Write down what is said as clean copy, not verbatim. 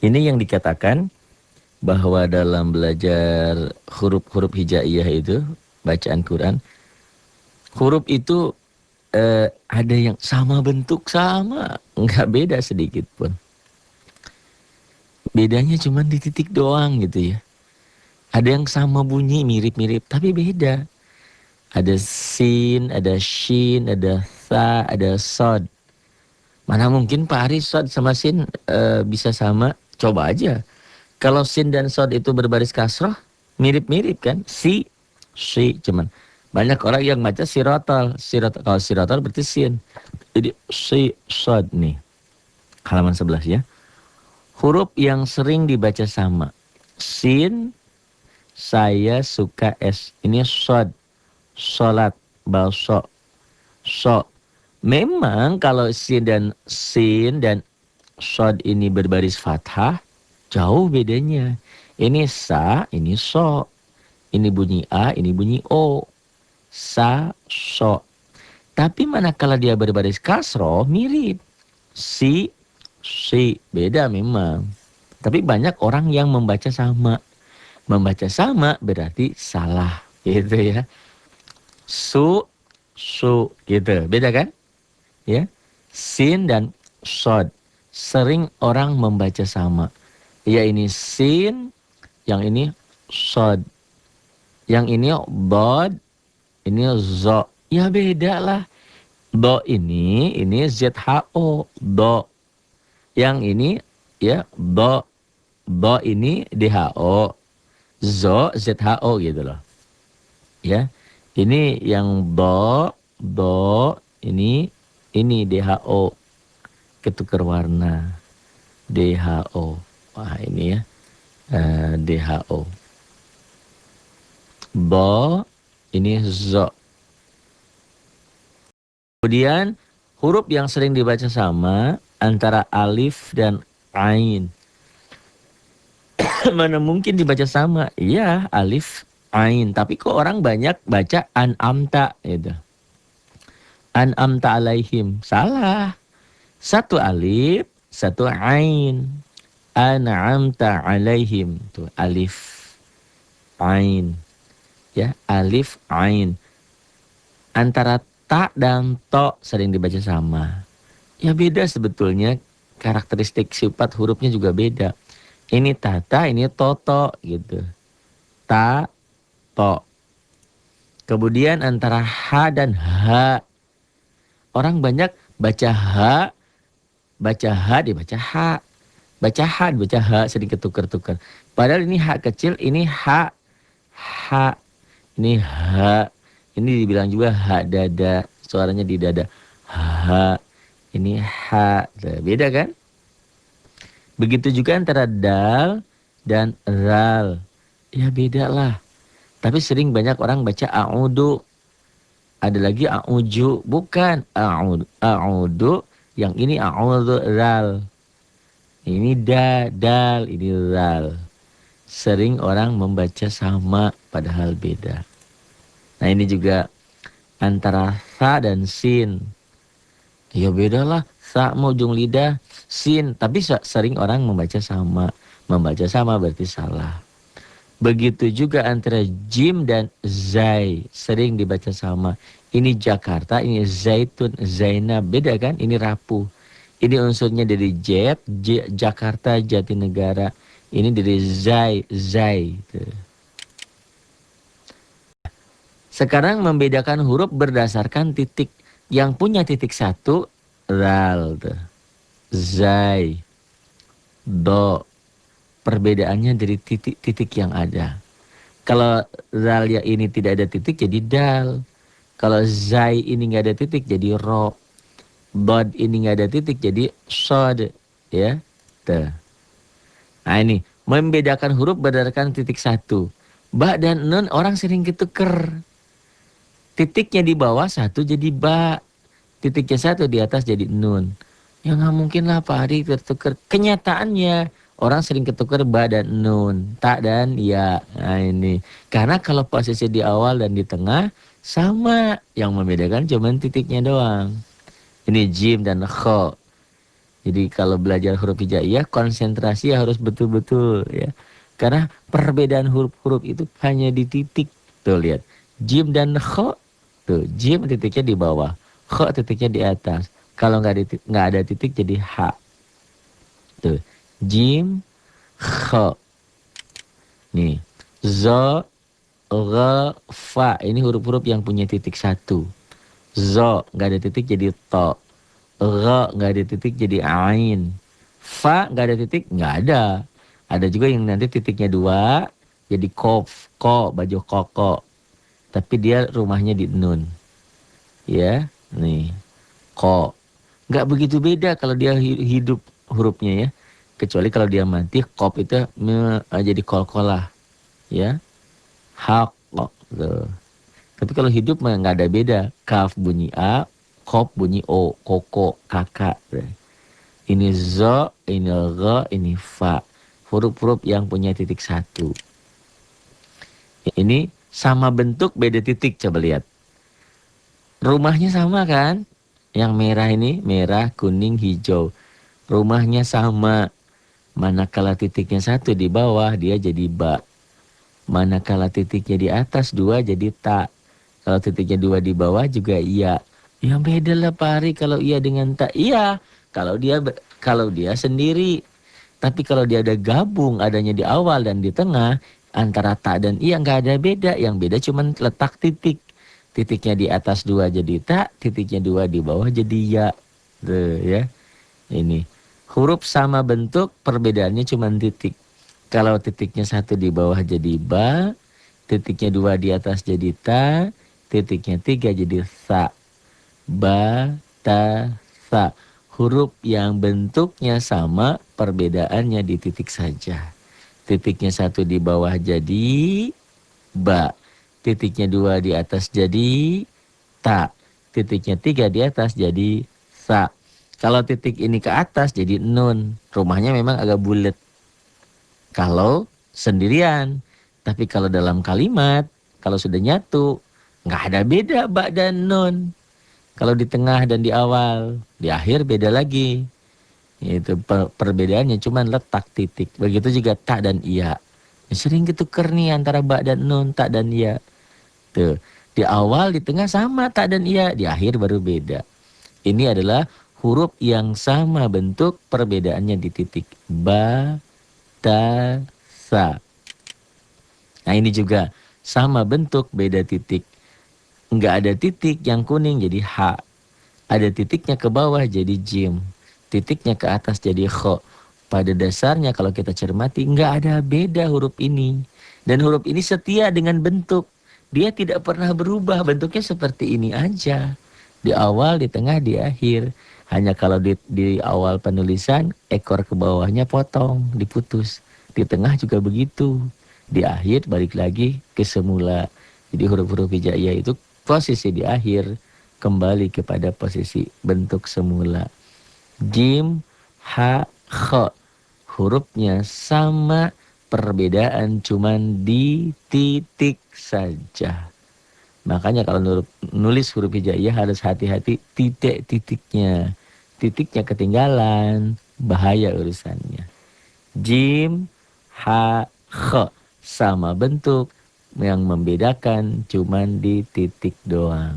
Ini yang dikatakan bahwa dalam belajar huruf-huruf hijaiyah itu, bacaan Quran, huruf itu ada yang sama bentuk, sama, nggak beda sedikit pun. Bedanya cuma di titik doang gitu ya. Ada yang sama bunyi, mirip-mirip, tapi beda. Ada sin, ada shin, ada tha, ada sod. Mana mungkin Pak Ari sod sama sin bisa sama? Coba aja. Kalau sin dan sod itu berbaris kasroh, mirip-mirip kan? Si, cuman. Banyak orang yang baca sirotol. Kalau sirotol berarti sin. Jadi si, sod nih. Halaman 11 ya. Huruf yang sering dibaca sama. Sin, saya suka es. Ini sod, solat, balso, so. Memang kalau sin dan sod ini berbaris fathah, jauh bedanya. Ini sa, ini so. Ini bunyi a, ini bunyi o. Sa, so. Tapi manakala dia berbaris kasroh, mirip. Si, beda memang. Tapi banyak orang yang membaca sama. Membaca sama berarti salah, gitu ya. Su, gitu. Beda kan? Ya. Sin dan sod. Sering orang membaca sama. Ya ini sin, yang ini sod. Yang ini bod, ini zo. Ya beda lah. Do ini ZHO, do. Yang ini ya do ini DHO, zo ZHO gitu loh. Ya. Ini yang do ini DHO, ketukar warna. DHO. Wah, ini ya. DHO. Bo ini zo. Kemudian huruf yang sering dibaca sama antara alif dan ain. Mana mungkin dibaca sama? Iya, alif, ain. Tapi kok orang banyak baca an'amta gitu. An'amta alaihim. Salah. Satu alif, satu ain. An'amta alaihim. Tuh, alif, ain. Ya, alif, ain. Antara ta dan to sering dibaca sama. Ya beda sebetulnya, karakteristik sifat hurufnya juga beda. Ini tata, ini toto gitu. Ta, to. Kemudian antara ha dan ha. Orang banyak baca ha dibaca ha. Baca ha dibaca ha, sering ketukar-tukar. Padahal ini ha kecil, ini ha. Ini ha. Ini dibilang juga ha dada, suaranya di dada. Ha, ini ha, beda kan? Begitu juga antara dal dan ral. Ya beda lah. Tapi sering banyak orang baca a'udu. Ada lagi a'uju, bukan a'udu. Yang ini a'udu ral. Ini dal, ini ral. Sering orang membaca sama padahal beda. Nah ini juga antara sa dan sin. Ya beda lah. Sa mau ujung lidah, sin. Tapi sering orang membaca sama. Membaca sama berarti salah. Begitu juga antara jim dan zai. Sering dibaca sama. Ini Jakarta, ini zaitun, Zainab. Beda kan? Ini rapuh. Ini unsurnya dari Jakarta, Jatinegara. Ini dari zai. Sekarang membedakan huruf berdasarkan titik. Yang punya titik satu, ral. Zai. Do. Perbedaannya dari titik-titik yang ada. Kalau ral ya ini tidak ada titik, jadi dal. Kalau zai ini nggak ada titik, jadi ro. Bod ini nggak ada titik, jadi sod. Ya. Tuh. Nah ini. Membedakan huruf berdasarkan titik satu. Ba dan nun orang sering ketuker. Titiknya di bawah satu jadi ba. Titiknya satu di atas jadi nun. Ya nggak mungkin lah Pak Ari tertukar. Kenyataannya orang sering ketukar ba dan nun. Ta dan ya. Nah ini. Karena kalau posisi di awal dan di tengah sama. Yang membedakan cuma titiknya doang. Ini jim dan kho. Jadi kalau belajar huruf hijaiyah konsentrasi harus betul-betul ya. Karena perbedaan huruf-huruf itu hanya di titik. Tuh lihat. Jim dan kho. Tuh, jim titiknya di bawah. Kho titiknya di atas. Kalau nggak ada titik jadi ha. Tuh. Jim, kho. Nih. Zo, re, fa. Ini huruf-huruf yang punya titik satu. Zo, nggak ada titik jadi to. Re, nggak ada titik jadi ain. Fa, nggak ada titik, nggak ada. Ada juga yang nanti titiknya dua, jadi kof, ko, baju koko. Tapi dia rumahnya di nun. Ya, nih, ko. Nggak begitu beda kalau dia hidup hurufnya ya. Kecuali kalau dia mati, kop itu jadi kol-kolah. Ya, hak, tuh. Tapi kalau hidup mah nggak ada beda. Kaf bunyi A, kop bunyi O, koko, kakak. Ini zo, ini re, ini fa. Huruf-huruf yang punya titik satu. Ini sama bentuk beda titik, coba lihat. Rumahnya sama kan? Yang merah ini, merah, kuning, hijau. Rumahnya sama. Manakala titiknya satu di bawah, dia jadi ba. Manakala titiknya di atas dua jadi ta. Kalau titiknya dua di bawah juga iya. Yang beda lah Pak Ari kalau iya dengan tak. Iya. Kalau dia sendiri. Tapi kalau dia ada gabung adanya di awal dan di tengah antara tak dan iya nggak ada beda. Yang beda cuman letak titik. Titiknya di atas dua jadi tak, titiknya dua di bawah jadi ya. Tuh ya. Ini huruf sama bentuk perbedaannya cuman titik. Kalau titiknya satu di bawah jadi ba, titiknya dua di atas jadi ta, titiknya tiga jadi sa. Ba, ta, sa. Huruf yang bentuknya sama, perbedaannya di titik saja. Titiknya satu di bawah jadi ba. Titiknya dua di atas jadi ta. Titiknya tiga di atas jadi sa. Kalau titik ini ke atas jadi nun. Rumahnya memang agak bulat. Kalau sendirian. Tapi kalau dalam kalimat, kalau sudah nyatu, nggak ada beda ba dan nun. Kalau di tengah dan di awal, di akhir beda lagi. Itu perbedaannya cuman letak titik. Begitu juga tak dan iya. Sering ketuker nih antara ba dan nun, tak dan iya. Tuh, di awal, di tengah sama tak dan iya, di akhir baru beda. Ini adalah huruf yang sama bentuk, perbedaannya di titik. Ba, ta, sa. Nah ini juga sama bentuk, beda titik. Enggak ada titik yang kuning jadi ha. Ada titiknya ke bawah jadi jim. Titiknya ke atas jadi kho. Pada dasarnya kalau kita cermati enggak ada beda huruf ini. Dan huruf ini setia dengan bentuk. Dia tidak pernah berubah, bentuknya seperti ini aja. Di awal, di tengah, di akhir. Hanya kalau di awal penulisan, ekor ke bawahnya potong, diputus. Di tengah juga begitu. Di akhir balik lagi ke semula. Jadi huruf-huruf hijaiyah itu posisi di akhir kembali kepada posisi bentuk semula. Jim, ha, kho. Hurufnya sama, perbedaan cuman di titik saja. Makanya kalau nulis huruf hijaiyah harus hati-hati titik-titiknya. Titiknya ketinggalan, bahaya urusannya. Jim, ha, kho. Sama bentuk, yang membedakan cuman di titik doang.